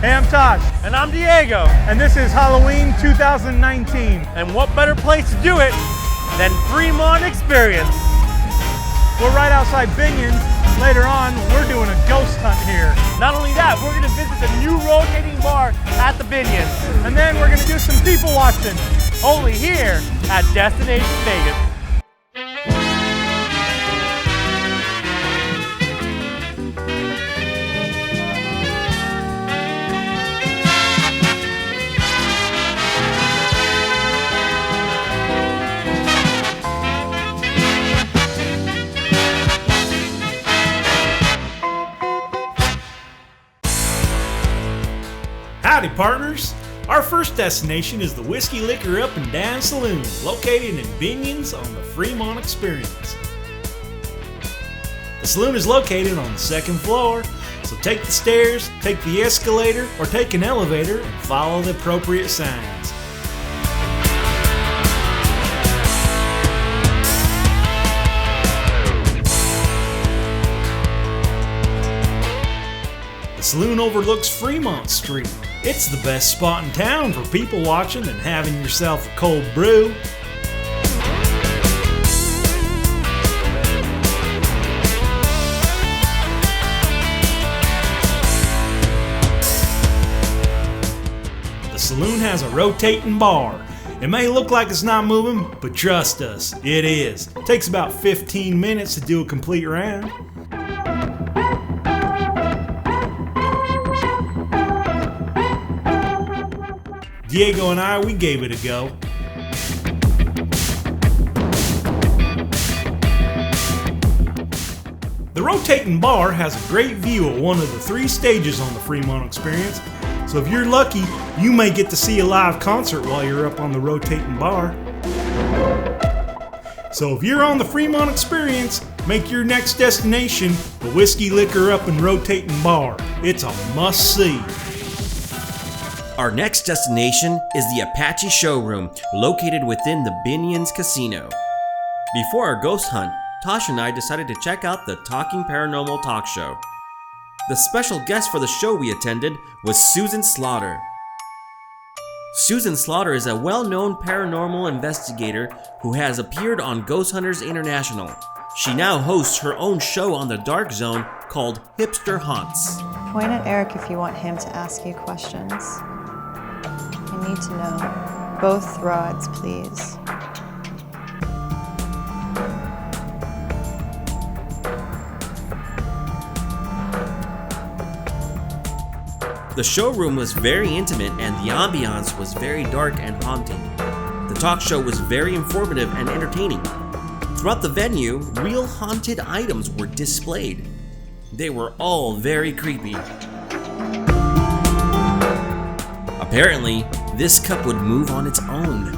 Hey, I'm Tosh. And I'm Diego. And this is Halloween 2019. And what better place to do it than Fremont Experience? We're right outside Binions. Later on, we're doing a ghost hunt here. Not only that, we're going to visit the new rotating bar at the Binions. And then we're going to do some people watching. Only here at Destination Vegas. Howdy, partners! Our first destination is the Whiskey Liquor Up and Down Saloon, located in Binions on the Fremont Experience. The saloon is located on the second floor, so take the stairs, take the escalator, or take an elevator and follow the appropriate signs. The saloon overlooks Fremont Street. It's the best spot in town for people watching and having yourself a cold brew. The saloon has a rotating bar. It may look like it's not moving, but trust us, it is. It takes about 15 minutes to do a complete round. Diego and I, we gave it a go. The rotating bar has a great view of one of the 3 stages on the Fremont Experience, so if you're lucky, you may get to see a live concert while you're up on the rotating bar. So if you're on the Fremont Experience, make your next destination the Whiskey Liquor Up and Rotating Bar. It's a must-see. Our next destination is the Apache showroom, located within the Binions Casino. Before our ghost hunt, Tosh and I decided to check out the Talking Paranormal talk show. The special guest for the show we attended was Susan Slaughter. Susan Slaughter is a well-known paranormal investigator who has appeared on Ghost Hunters International. She now hosts her own show on the Dark Zone called Hipster Haunts. Point at Eric if you want him to ask you questions. I need to know. Both rods, please. The showroom was very intimate and the ambiance was very dark and haunting. The talk show was very informative and entertaining. Throughout the venue, real haunted items were displayed. They were all very creepy. Apparently, this cup would move on its own.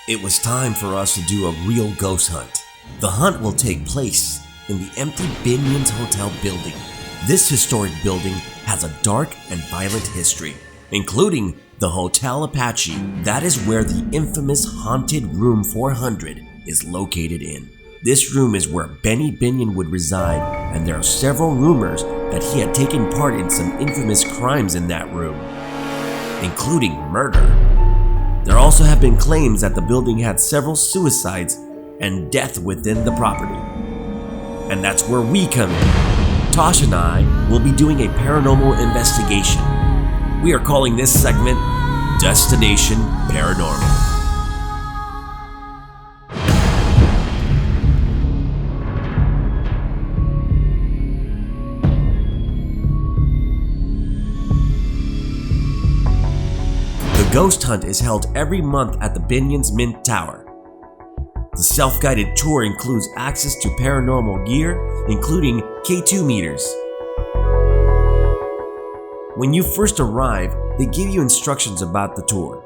It was time for us to do a real ghost hunt. The hunt will take place in the empty Binions Hotel building. This historic building has a dark and violent history, including the Hotel Apache. That is where the infamous haunted room 400 is located in. This room is where Benny Binion would reside, and there are several rumors that he had taken part in some infamous crimes in that room, including murder. There also have been claims that the building had several suicides and death within the property. And that's where we come in. Tosh and I will be doing a paranormal investigation. We are calling this segment Destination Paranormal. The ghost hunt is held every month at the Binions Mint Tower. The self-guided tour includes access to paranormal gear, including K2 meters. When you first arrive, they give you instructions about the tour.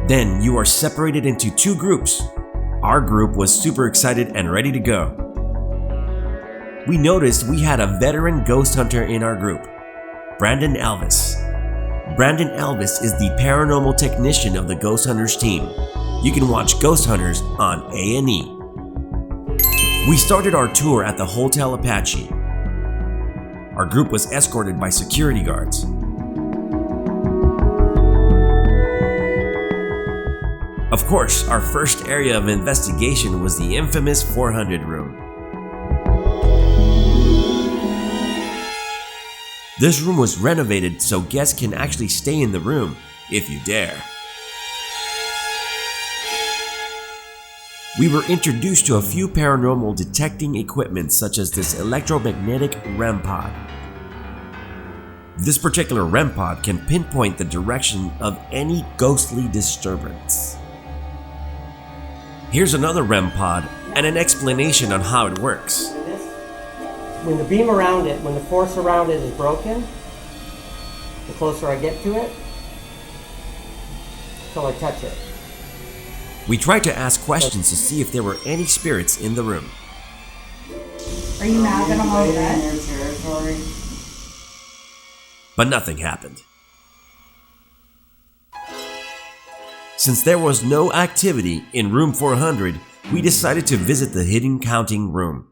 Then you are separated into 2 groups. Our group was super excited and ready to go. We noticed we had a veteran ghost hunter in our group, Brandon Elvis. Brandon Elvis is the paranormal technician of the Ghost Hunters team. You can watch Ghost Hunters on A&E. We started our tour at the Hotel Apache. Our group was escorted by security guards. Of course, our first area of investigation was the infamous 400 room. This room was renovated so guests can actually stay in the room, if you dare. We were introduced to a few paranormal detecting equipment such as this electromagnetic REM pod. This particular REM pod can pinpoint the direction of any ghostly disturbance. Here's another REM pod and an explanation on how it works. When the beam around it, when the force around it is broken, the closer I get to it, till I touch it. We tried to ask questions to see if there were any spirits in the room. Are you now gonna hold that? But nothing happened. Since there was no activity in room 400, we decided to visit the hidden counting room.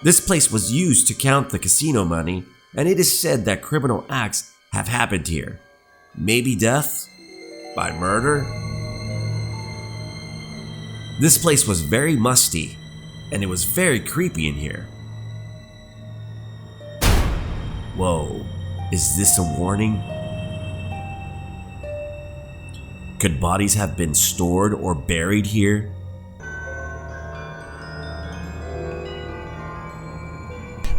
This place was used to count the casino money, and it is said that criminal acts have happened here. Maybe death? By murder? This place was very musty, and it was very creepy in here. Whoa, is this a warning? Could bodies have been stored or buried here?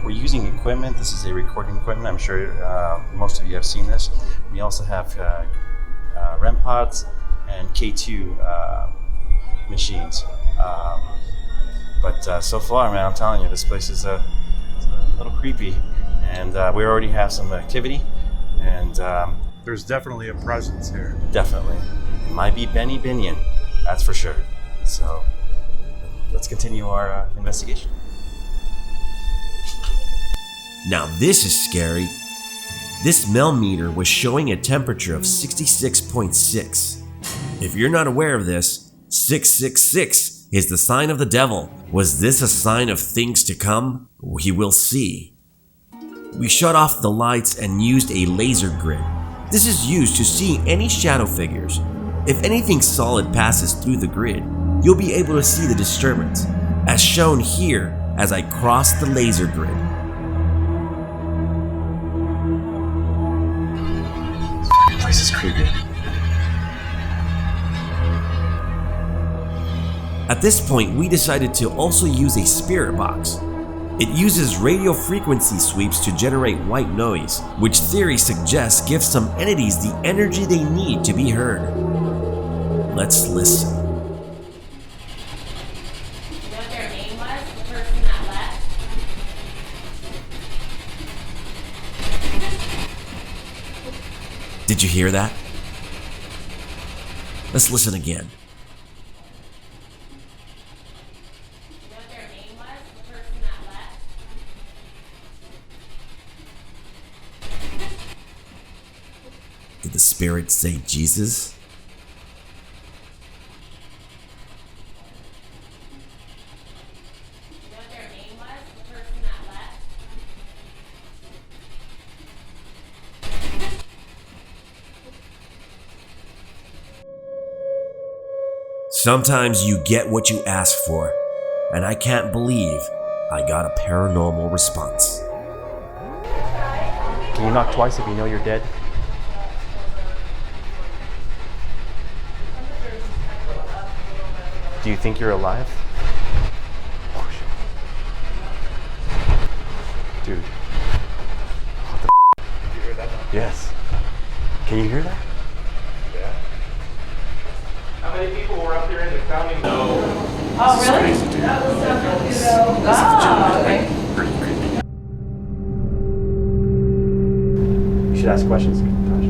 We're using equipment. This is a recording equipment. I'm sure most of you have seen this. We also have REM pods and K2 machines. But so far, man, I'm telling you, this place is a little creepy. And we already have some activity. And There's definitely a presence here. definitely, it might be Benny Binion, that's for sure. So let's continue our investigation. Now this is scary. This Mel meter was showing a temperature of 66.6. If you're not aware of this, 666 is the sign of the devil. Was this a sign of things to come? We will see. We shut off the lights and used a laser grid. This is used to see any shadow figures. If anything solid passes through the grid, you'll be able to see the disturbance, as shown here as I cross the laser grid. This is creepy. At this point, we decided to also use a spirit box. It uses radio frequency sweeps to generate white noise, which theory suggests gives some entities the energy they need to be heard. Let's listen. You know what their name was? The person that left? Did you hear that? Let's listen again. You know what their name was? The person that left? Did the spirit say Jesus? You know what their name was? The person that left? Sometimes you get what you ask for, and I can't believe I got a paranormal response. Can you knock twice if you know you're dead? Do you think you're alive? Oh, shit. Dude. What the Did you hear that? Yes. Can you hear that? Yeah. How many people were up there in the counting? No. Oh, really? That was so good. Oh, okay. Pretty creepy. You should ask questions, Tosh.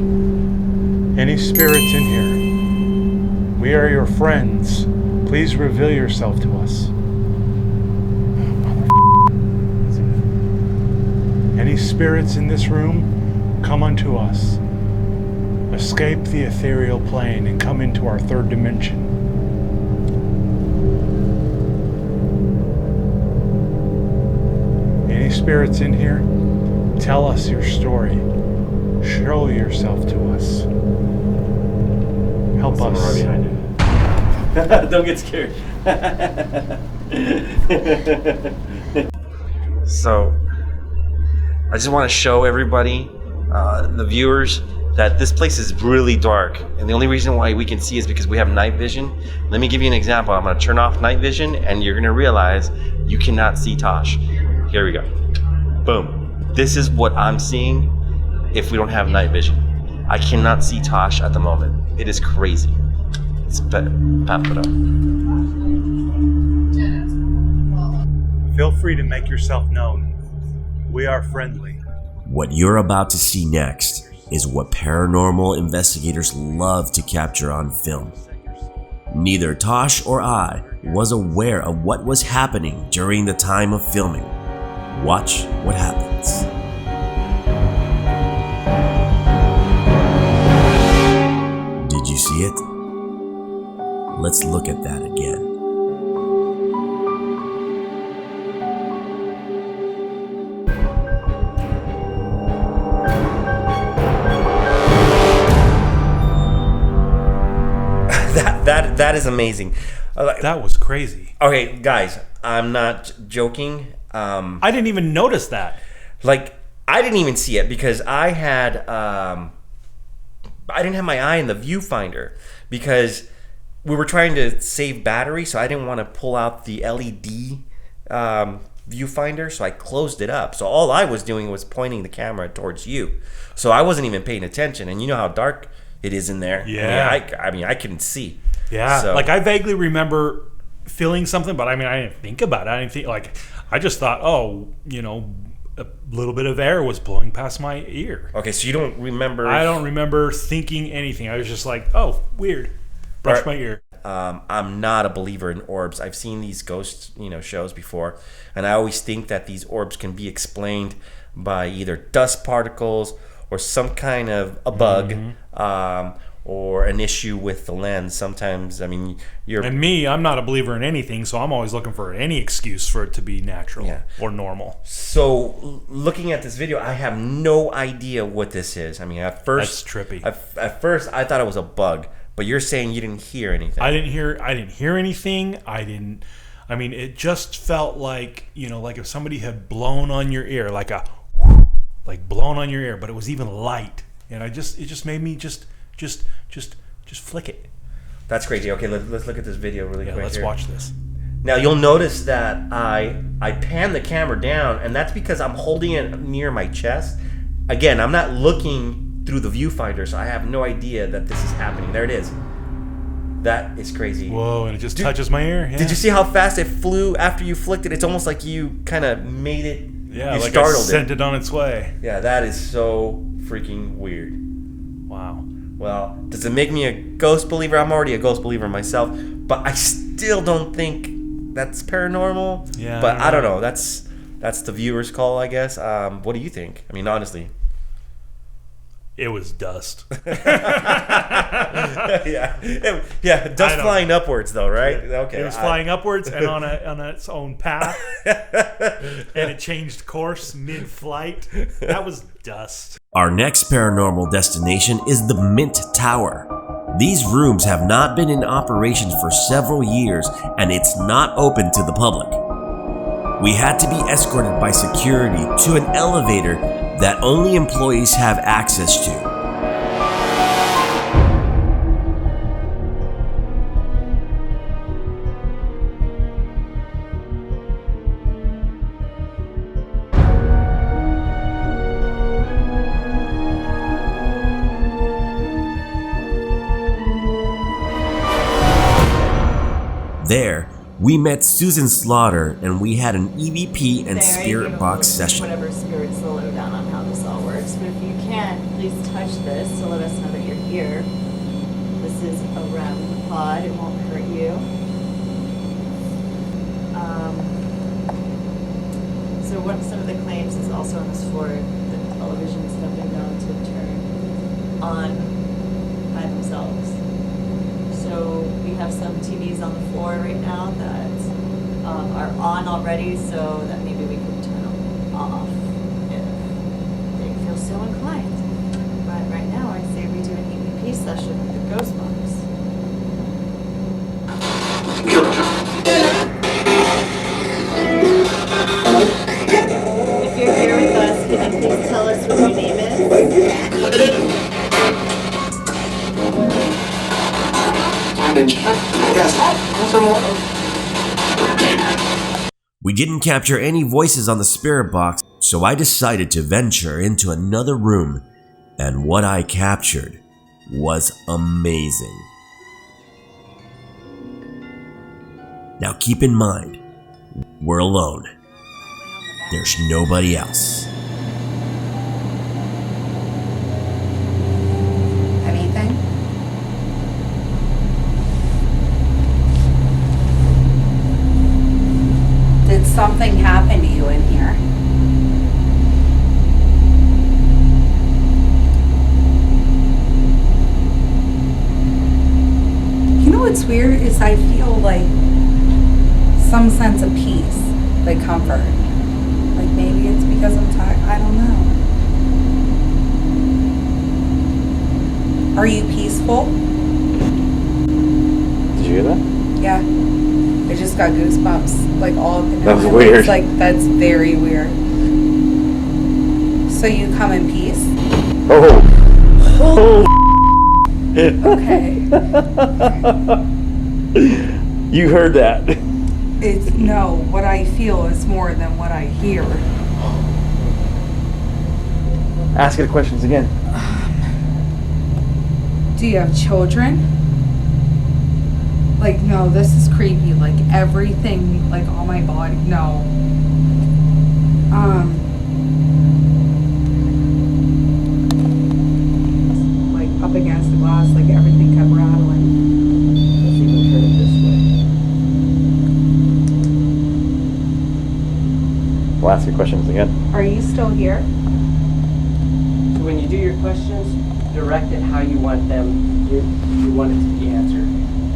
Any spirits in here? We are your friends. Please reveal yourself to us. Any spirits in this room, come unto us. Escape the ethereal plane and come into our third dimension. spirits in here? Tell us your story. Show yourself to us. Help us. Right behind you. Don't get scared. So, I just want to show everybody, the viewers, that this place is really dark, and the only reason why we can see is because we have night vision. Let me give you an example. I'm going to turn off night vision, and you're going to realize you cannot see Tosh. Here we go. Boom. This is what I'm seeing if we don't have night vision. I cannot see Tosh at the moment. It is crazy. Let's pop it up. Feel free to make yourself known. We are friendly. What you're about to see next is what paranormal investigators love to capture on film. Neither Tosh or I was aware of what was happening during the time of filming. Watch what happens. Did you see it? Let's look at that again. That is amazing. That was crazy. Okay, guys, I'm not joking. I didn't even notice that. Like, I didn't even see it because I didn't have my eye in the viewfinder because we were trying to save battery, so I didn't want to pull out the LED viewfinder, so I closed it up. So all I was doing was pointing the camera towards you. So I wasn't even paying attention, and you know how dark it is in there. Yeah. I mean, I couldn't see. Yeah, So- like I vaguely remember feeling something, but I mean, I didn't think about it. I didn't think, like, I just thought, oh, you know, a little bit of air was blowing past my ear. Okay, so you don't remember? I don't remember thinking anything. I was just like, oh, weird. Brush my ear. I'm not a believer in orbs. I've seen these ghost, shows before, and I always think that these orbs can be explained by either dust particles or some kind of a bug, or an issue with the lens. Sometimes, I mean, And me, I'm not a believer in anything, so I'm always looking for any excuse for it to be natural or normal. So, looking at this video, I have no idea what this is. I mean, at first, That's trippy. At first, I thought it was a bug, but you're saying you didn't hear anything. I didn't hear anything. I mean, it just felt like, like if somebody had blown on your ear, like blown on your ear, but it was even light, and it just made me just flick it. That's crazy. Okay, let's look at this video really quick. Let's watch this. Now you'll notice that I pan the camera down, and that's because I'm holding it near my chest. Again, I'm not looking through the viewfinder, so I have no idea that this is happening. There it is. That is crazy. Whoa, and it just touches my ear. Yeah. Did you see how fast it flew after you flicked it? It's almost like you kind of made it. Yeah, you like startled I sent it on its way. Yeah, that is so freaking weird. Wow. Well, does it make me a ghost believer? I'm already a ghost believer myself, but I still don't think that's paranormal. Yeah. But I don't know. That's the viewer's call, I guess. What do you think? I mean, honestly. It was dust. yeah, dust flying upwards, though, right? Yeah. Okay. It was flying upwards and on its own path, and it changed course mid-flight. That was dust. Our next paranormal destination is the Mint Tower. These rooms have not been in operation for several years, and it's not open to the public. We had to be escorted by security to an elevator that only employees have access to. There, we met Susan Slaughter and we had an EVP and spirit box session. Whatever spirit's the lowdown on how this all works. But if you can, please touch this to let us know that you're here. This is a REM pod. It won't hurt you. So some of the claims is also on this floor. The televisions have been known to turn on by themselves. So we have some TVs on the floor right now that are on already, so that maybe we could turn them off. flash of the ghost box. If you're here with us, can you please tell us what your name is? We didn't capture any voices on the spirit box, so I decided to venture into another room, and what I captured was amazing. Now keep in mind, we're alone. There's nobody else. Anything? Did something happen to you in here? You know what's weird is I feel like some sense of peace, like comfort. Like maybe it's because I'm tired. I don't know. Are you peaceful? Did you hear that? Yeah. I just got goosebumps, like all up and down. That was my weird. legs. Like that's very weird. So you come in peace? Oh. Okay. You heard that. It's no, what I feel is more than what I hear. Ask it questions again. Do you have children? Like, no, this is creepy. Like, everything, like, on my body. No. Like, up against the glass, like, everything kept rattling. Let's even turn it this way. We'll ask you questions again. Are you still here? So when you do your questions, direct it how you want them, you want it to be answered.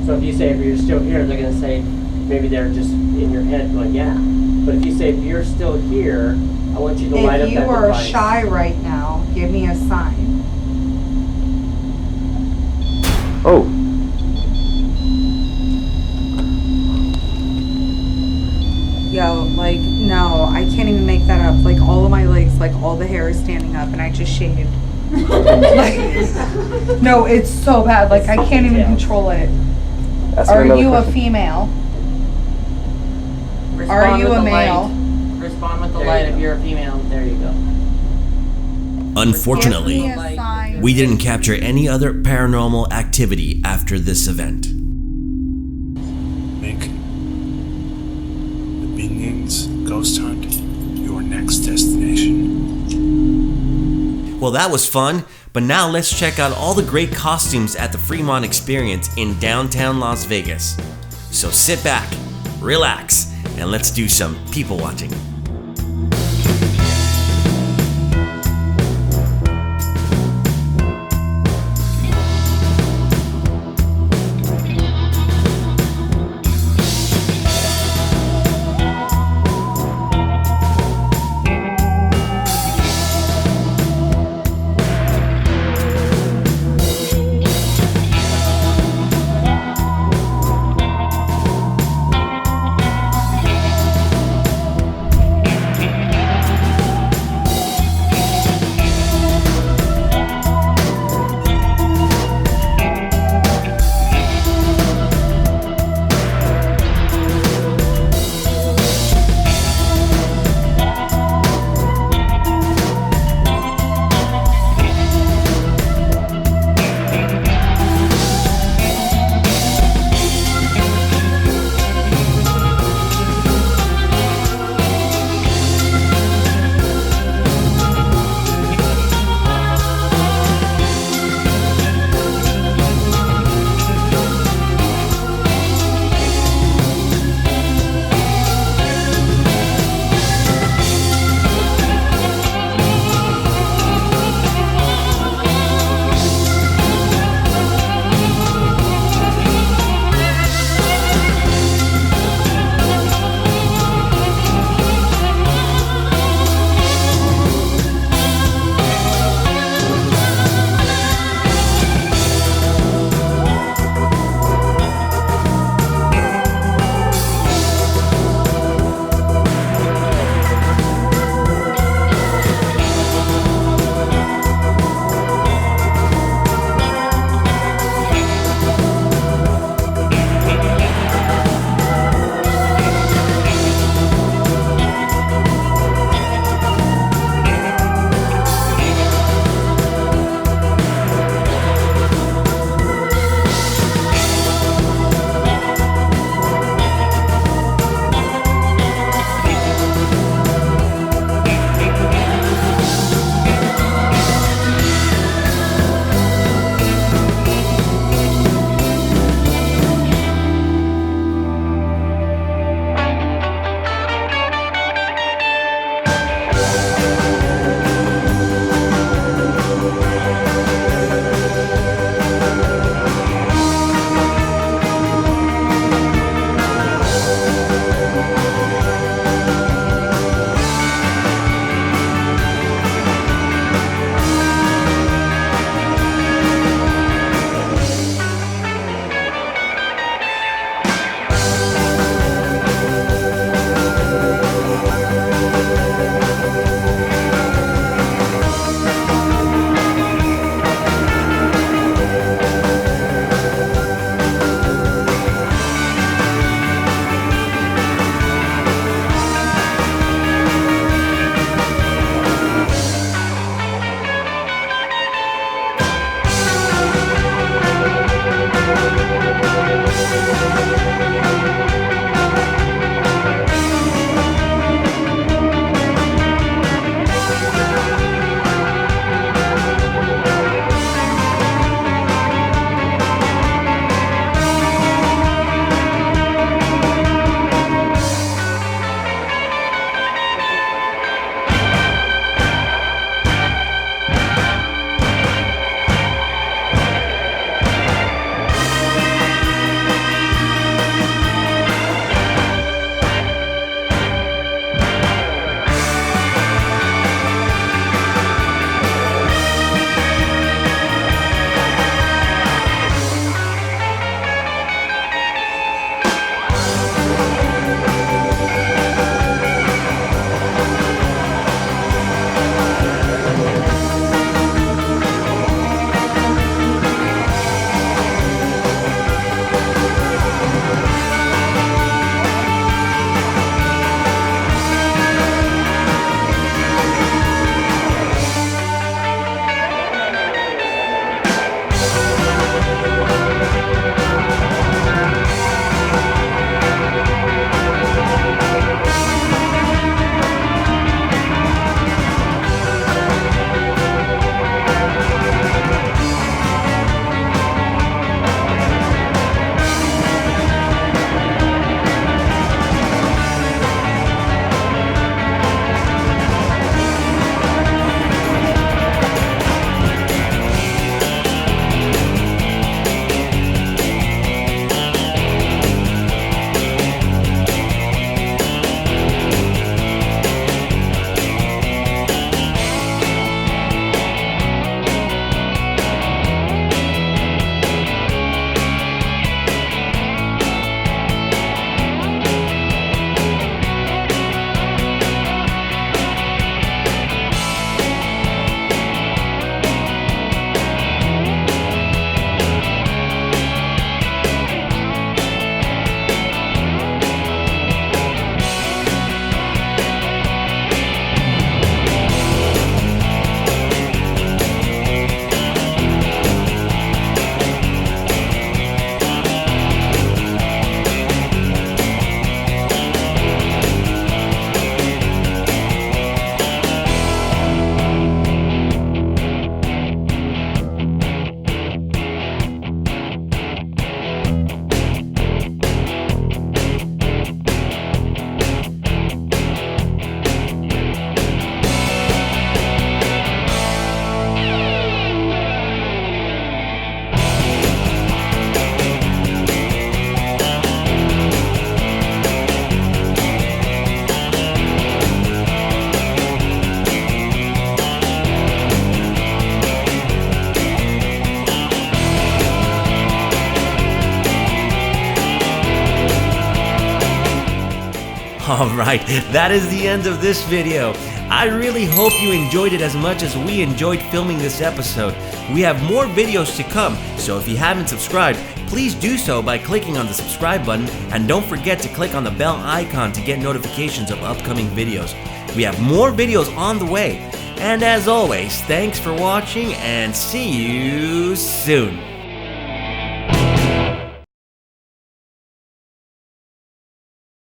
So if you say, if you're still here, they're going to say, maybe they're just in your head going, yeah. But if you say, if you're still here, I want you to light up If that you are device. shy right now, give me a sign. Oh. Yo, like, no, I can't even make that up. Like, all of my legs, like, all the hair is standing up, and I just shaved. Like, no, it's so bad. Like, I can't even control it. Ask Are another you a question. female? Respond Are you with a the male? light. Respond with the There light you if go. you're a female. There you go. Unfortunately, Give me a sign. we didn't capture any other paranormal activity after this event. Make the Binions Ghost Hunt your next destination. Well, that was fun, but now let's check out all the great costumes at the Fremont Experience in downtown Las Vegas. So sit back, relax, and let's do some people watching. Alright, that is the end of this video. I really hope you enjoyed it as much as we enjoyed filming this episode. We have more videos to come, so if you haven't subscribed, please do so by clicking on the subscribe button, and don't forget to click on the bell icon to get notifications of upcoming videos. We have more videos on the way, and as always, thanks for watching and see you soon.